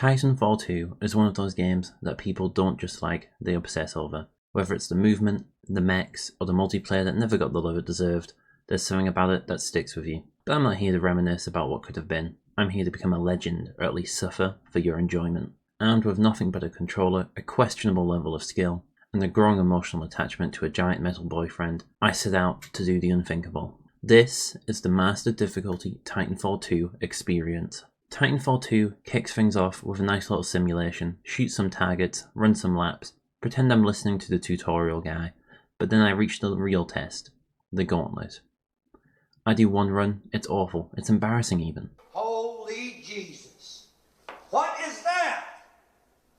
Titanfall 2 is one of those games that people don't just like, they obsess over. Whether it's the movement, the mechs, or the multiplayer that never got the love it deserved, there's something about it that sticks with you. But I'm not here to reminisce about what could have been. I'm here to become a legend, or at least suffer for your enjoyment. Armed with nothing but a controller, a questionable level of skill, and a growing emotional attachment to a giant metal boyfriend, I set out to do the unthinkable. This is the Master Difficulty Titanfall 2 experience. Titanfall 2 kicks things off with a nice little simulation, shoot some targets, run some laps, pretend I'm listening to the tutorial guy, but then I reach the real test, the Gauntlet. I do one run, it's awful, it's embarrassing even. Holy Jesus. What is that?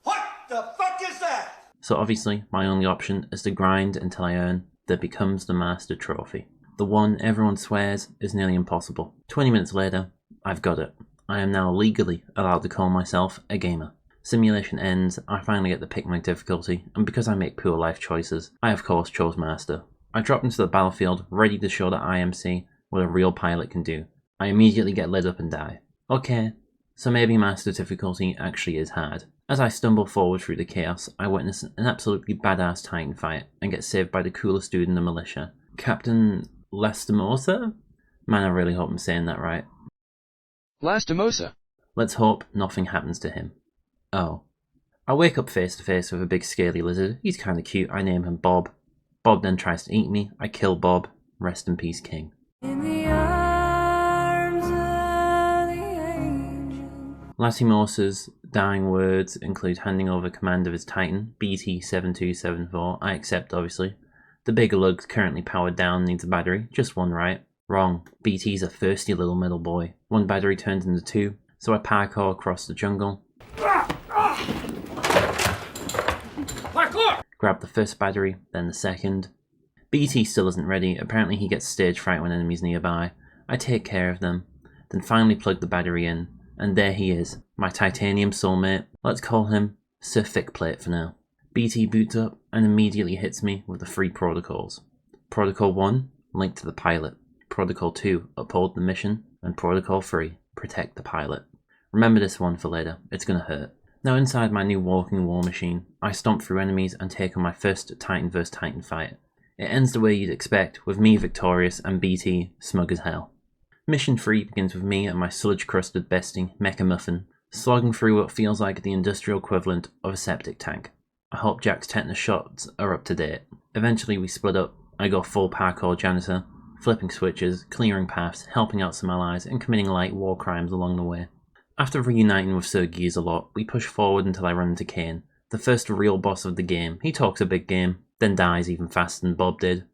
What the fuck is that? So obviously, my only option is to grind until I earn that becomes the Master Trophy. The one everyone swears is nearly impossible. 20 minutes later, I've got it. I am now legally allowed to call myself a gamer. Simulation ends, I finally get to pick my difficulty, and because I make poor life choices, I of course chose Master. I drop into the battlefield, ready to show that IMC what a real pilot can do. I immediately get lit up and die. Okay, so maybe Master Difficulty actually is hard. As I stumble forward through the chaos, I witness an absolutely badass Titan fight, and get saved by the coolest dude in the militia. Captain Lastimosa? Man, I really hope I'm saying that right. Lastimosa. Let's hope nothing happens to him. Oh. I wake up face to face with a big scaly lizard. He's kinda cute. I name him Bob. Bob then tries to eat me. I kill Bob. Rest in peace, King. In the arms of the angel. Lastimosa's dying words include handing over command of his Titan, BT-7274. I accept, obviously. The bigger lug's currently powered down, needs a battery. Just one, right? Wrong. BT's a thirsty little middle boy. One battery turns into two, so I parkour across the jungle. Grab the first battery, then the second. BT still isn't ready. Apparently he gets stage fright when enemies nearby. I take care of them, then finally plug the battery in, and there he is, my titanium soulmate. Let's call him Sir Thick Plate for now. BT boots up and immediately hits me with the 3 protocols. Protocol 1, link to the pilot. Protocol 2, uphold the mission. And Protocol 3, protect the pilot. Remember this one for later, it's gonna hurt. Now inside my new walking war machine, I stomp through enemies and take on my first Titan vs Titan fight. It ends the way you'd expect, with me victorious and BT smug as hell. Mission 3 begins with me and my sludge-crusted bestie, Mecha Muffin, slogging through what feels like the industrial equivalent of a septic tank. I hope Jack's tetanus shots are up to date. Eventually we split up. I go full parkour janitor, flipping switches, clearing paths, helping out some allies, and committing light war crimes along the way. After reuniting with Sir Gears-a-Lot, we push forward until I run into Kane, the first real boss of the game. He talks a big game, then dies even faster than Bob did.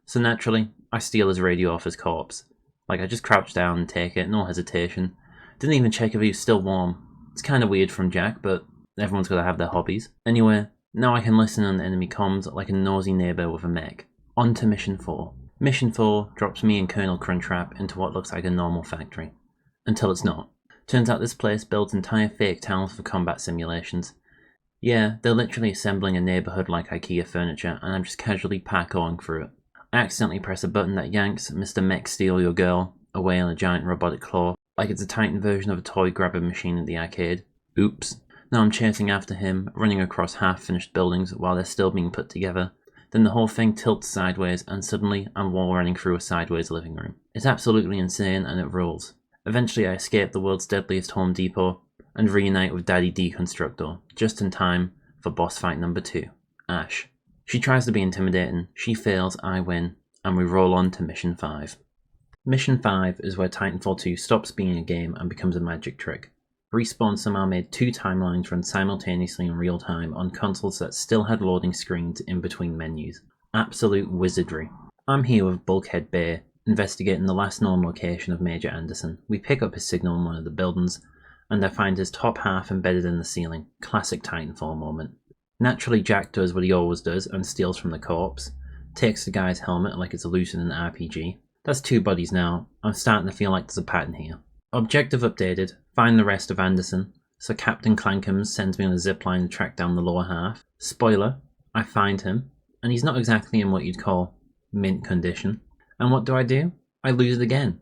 So naturally, I steal his radio off his corpse. Like, I just crouch down and take it, no hesitation. Didn't even check if he was still warm. It's kinda weird from Jack, but everyone's gotta have their hobbies. Anyway, now I can listen on the enemy comms like a nosy neighbour with a mech. On to Mission 4. Mission 4 drops me and Colonel Crunchwrap into what looks like a normal factory. Until it's not. Turns out this place builds entire fake towns for combat simulations. Yeah, they're literally assembling a neighbourhood like IKEA furniture, and I'm just casually parkouring through it. I accidentally press a button that yanks Mr. Mech Steal Your Girl away on a giant robotic claw, like it's a Titan version of a toy grabbing machine at the arcade. Oops. Now I'm chasing after him, running across half-finished buildings while they're still being put together. Then the whole thing tilts sideways, and suddenly I'm wall running through a sideways living room. It's absolutely insane, and it rules. Eventually I escape the world's deadliest Home Depot, and reunite with Daddy Deconstructor, just in time for boss fight number 2, Ash. She tries to be intimidating, she fails, I win, and we roll on to Mission 5. Mission 5 is where Titanfall 2 stops being a game and becomes a magic trick. Respawn somehow made 2 timelines run simultaneously in real time on consoles that still had loading screens in between menus. Absolute wizardry. I'm here with Bulkhead Bay, investigating the last known location of Major Anderson. We pick up his signal in one of the buildings, and I find his top half embedded in the ceiling. Classic Titanfall moment. Naturally, Jack does what he always does and steals from the corpse. Takes the guy's helmet like it's looted in an RPG. That's 2 bodies now. I'm starting to feel like there's a pattern here. Objective updated. Find the rest of Anderson. So Captain Clankums sends me on a zipline to track down the lower half. Spoiler, I find him, and he's not exactly in what you'd call mint condition. And what do? I lose it again.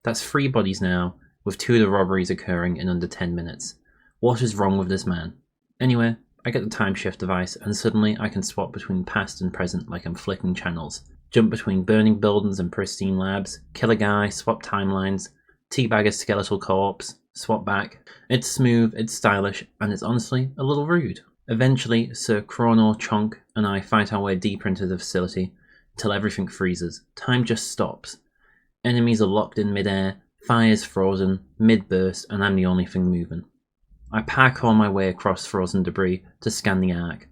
That's 3 bodies now, with 2 of the robberies occurring in under 10 minutes. What is wrong with this man? Anyway, I get the time shift device and suddenly I can swap between past and present like I'm flicking channels. Jump between burning buildings and pristine labs, kill a guy, swap timelines, teabag a skeletal corpse, swap back. It's smooth, it's stylish, and it's honestly a little rude. Eventually, Sir Chrono Chonk and I fight our way deeper into the facility until everything freezes. Time just stops. Enemies are locked in midair, fire's frozen, mid-burst, and I'm the only thing moving. I parkour my way across frozen debris to scan the Ark,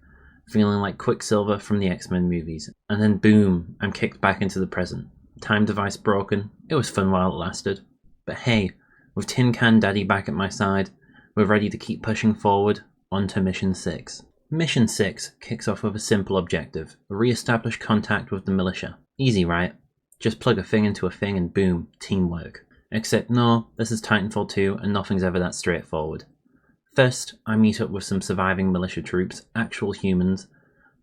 feeling like Quicksilver from the X-Men movies, and then boom, I'm kicked back into the present. Time device broken. It was fun while it lasted. But hey, with Tin Can Daddy back at my side, we're ready to keep pushing forward onto Mission 6. Mission 6 kicks off with a simple objective: re-establish contact with the militia. Easy, right? Just plug a thing into a thing and boom, teamwork. Except no, this is Titanfall 2 and nothing's ever that straightforward. First, I meet up with some surviving militia troops, actual humans,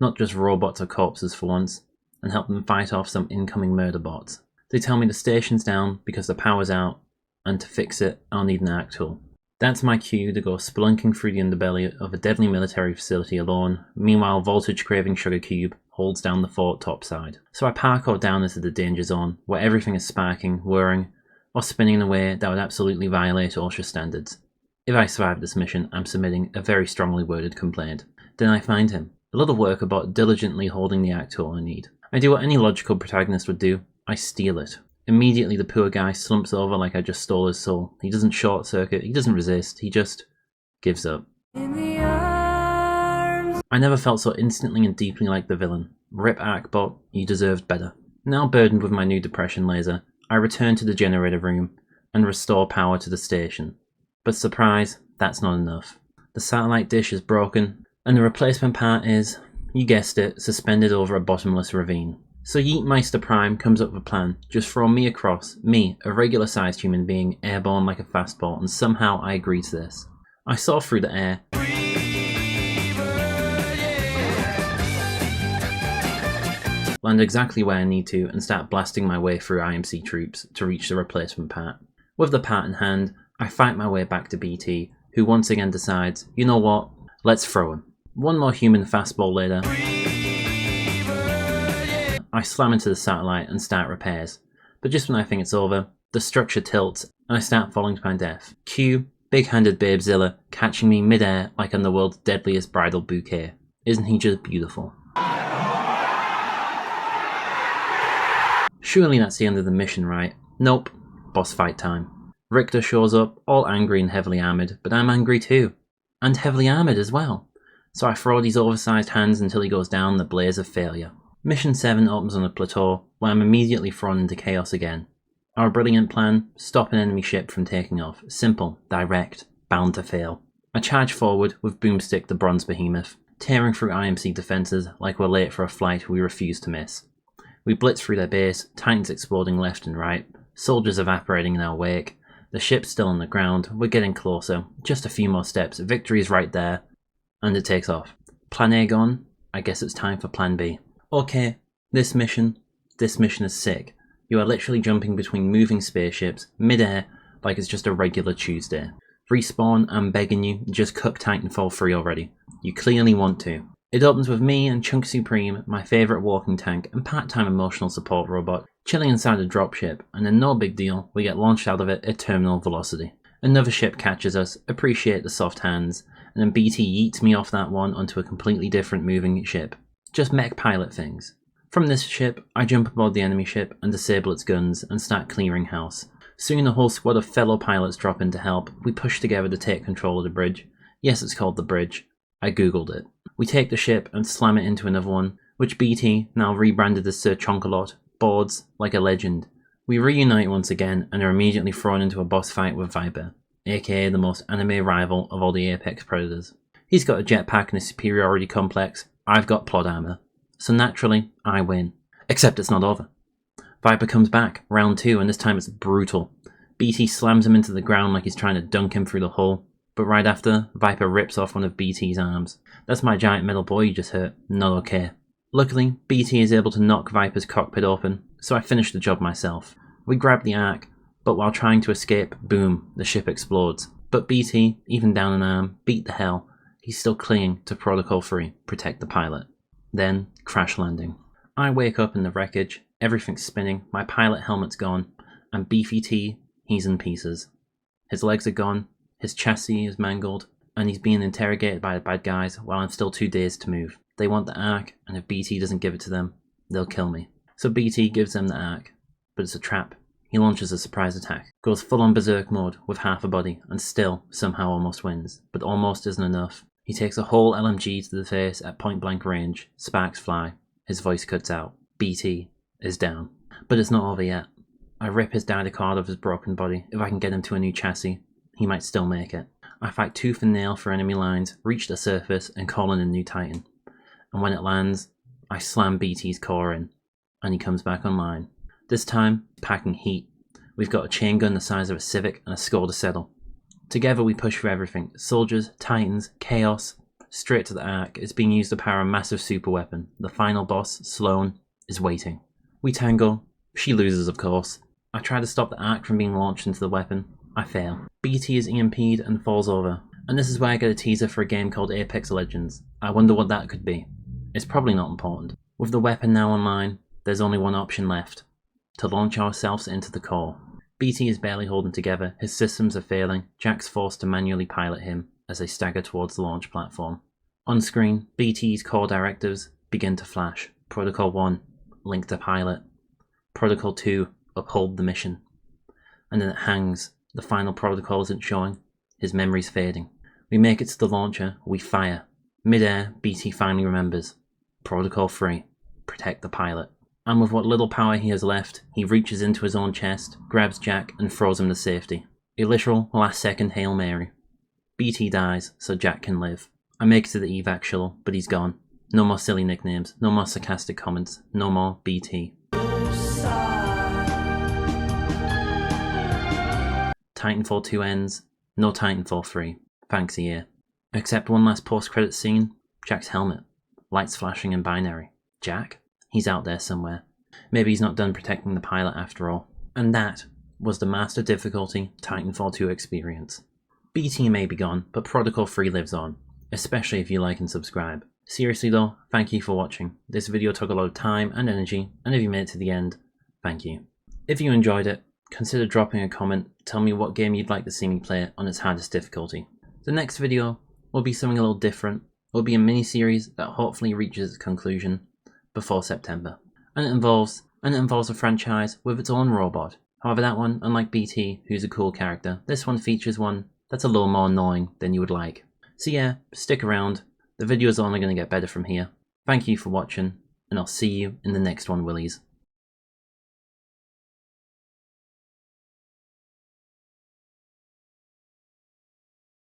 not just robots or corpses for once, and help them fight off some incoming murder bots. They tell me the station's down because the power's out, and to fix it, I'll need an arc tool. That's my cue to go spelunking through the underbelly of a deadly military facility alone. Meanwhile, voltage-craving Sugar Cube holds down the fort topside. So I parkour down into the danger zone, where everything is sparking, whirring, or spinning in a way that would absolutely violate OSHA standards. If I survive this mission, I'm submitting a very strongly worded complaint. Then I find him, a little worker bot diligently holding the arc tool I need. I do what any logical protagonist would do. I steal it. Immediately the poor guy slumps over like I just stole his soul. He doesn't short circuit, he doesn't resist, he just gives up. In the arms. I never felt so instantly and deeply like the villain. Rip Arcbot, you deserved better. Now burdened with my new depression laser, I return to the generator room and restore power to the station. But surprise, that's not enough. The satellite dish is broken, and the replacement part is, you guessed it, suspended over a bottomless ravine. So Yeetmeister Prime comes up with a plan: just throw me across, me, a regular-sized human being, airborne like a fastball, and somehow I agree to this. I soar through the air, land exactly where I need to, and start blasting my way through IMC troops to reach the replacement part. With the part in hand, I fight my way back to BT, who once again decides, you know what, let's throw him. One more human fastball later, I slam into the satellite and start repairs. But just when I think it's over, the structure tilts and I start falling to my death. Cue big-handed Babezilla catching me mid-air like I'm the world's deadliest bridal bouquet. Isn't he just beautiful? Surely that's the end of the mission, right? Nope. Boss fight time. Richter shows up, all angry and heavily armoured, but I'm angry too. And heavily armoured as well. So I throw these oversized hands until he goes down the blaze of failure. Mission 7 opens on a plateau, where I'm immediately thrown into chaos again. Our brilliant plan: stop an enemy ship from taking off. Simple, direct, bound to fail. I charge forward with Boomstick the Bronze Behemoth, tearing through IMC defences like we're late for a flight we refuse to miss. We blitz through their base, Titans exploding left and right, soldiers evaporating in our wake. The ship's still on the ground, we're getting closer, just a few more steps, victory is right there, and it takes off. Plan A gone, I guess it's time for Plan B. Okay, this mission is sick. You are literally jumping between moving spaceships, mid-air, like it's just a regular Tuesday. Respawn, I'm begging you, just cook Titanfall 3 already. You clearly want to. It opens with me and Chunk Supreme, my favourite walking tank and part-time emotional support robot, chilling inside a dropship, and then no big deal, we get launched out of it at terminal velocity. Another ship catches us, appreciate the soft hands, and then BT yeets me off that one onto a completely different moving ship. Just mech pilot things. From this ship, I jump aboard the enemy ship and disable its guns and start clearing house. Soon a whole squad of fellow pilots drop in to help. We push together to take control of the bridge. Yes, it's called the bridge. I googled it. We take the ship and slam it into another one, which BT, now rebranded as Sir Chonkalot, boards like a legend. We reunite once again and are immediately thrown into a boss fight with Viper, aka the most anime rival of all the Apex Predators. He's got a jetpack and a superiority complex, I've got plot armor. So naturally, I win. Except it's not over. Viper comes back, round 2, and this time it's brutal. BT slams him into the ground like he's trying to dunk him through the hull, but right after, Viper rips off one of BT's arms. That's my giant metal boy you just hurt. Not okay. Luckily, BT is able to knock Viper's cockpit open, so I finish the job myself. We grab the Ark, but while trying to escape, boom, the ship explodes. But BT, even down an arm, beat the hell, he's still clinging to Protocol 3, protect the pilot. Then, crash landing. I wake up in the wreckage, everything's spinning, my pilot helmet's gone, and Beefy T, he's in pieces. His legs are gone, his chassis is mangled, and he's being interrogated by the bad guys while I'm still too dazed to move. They want the Ark, and if BT doesn't give it to them, they'll kill me. So BT gives them the Ark, but it's a trap. He launches a surprise attack, goes full on berserk mode with half a body, and still somehow almost wins. But almost isn't enough. He takes a whole LMG to the face at point blank range, sparks fly, his voice cuts out. BT is down. But it's not over yet. I rip his data card of his broken body. If I can get him to a new chassis, he might still make it. I fight tooth and nail for enemy lines, reach the surface, and call in a new Titan. And when it lands, I slam BT's core in, and he comes back online. This time, packing heat. We've got a chain gun the size of a Civic and a score to settle. Together we push for everything. Soldiers, Titans, chaos, straight to the Ark. It's being used to power a massive super weapon. The final boss, Slone, is waiting. We tangle. She loses, of course. I try to stop the Ark from being launched into the weapon. I fail. BT is EMP'd and falls over. And this is where I get a teaser for a game called Apex Legends. I wonder what that could be. It's probably not important. With the weapon now online, there's only one option left. To launch ourselves into the core. BT is barely holding together, his systems are failing, Jack's forced to manually pilot him as they stagger towards the launch platform. On screen, BT's core directives begin to flash. Protocol 1, link to pilot. Protocol 2, uphold the mission. And then it hangs, the final protocol isn't showing, his memory's fading. We make it to the launcher, we fire. Mid-air, BT finally remembers. Protocol 3, protect the pilot. And with what little power he has left, he reaches into his own chest, grabs Jack, and throws him to safety. A literal last-second Hail Mary. BT dies, so Jack can live. I make it to the evac shuttle, but he's gone. No more silly nicknames, no more sarcastic comments, no more BT. Titanfall 2 ends, no Titanfall 3. Thanks a year. Except one last post-credit scene, Jack's helmet. Lights flashing in binary. Jack? He's out there somewhere. Maybe he's not done protecting the pilot after all. And that was the Master Difficulty Titanfall 2 experience. BT may be gone, but Protocol 3 lives on. Especially if you like and subscribe. Seriously though, thank you for watching. This video took a lot of time and energy, and if you made it to the end, thank you. If you enjoyed it, consider dropping a comment, tell me what game you'd like to see me play on its hardest difficulty. The next video will be something a little different. It will be a mini-series that hopefully reaches its conclusion before September. And it involves a franchise with its own robot. However, that one, unlike BT, who's a cool character, this one features one that's a little more annoying than you would like. So yeah, stick around. The video's only going to get better from here. Thank you for watching, and I'll see you in the next one, Willies.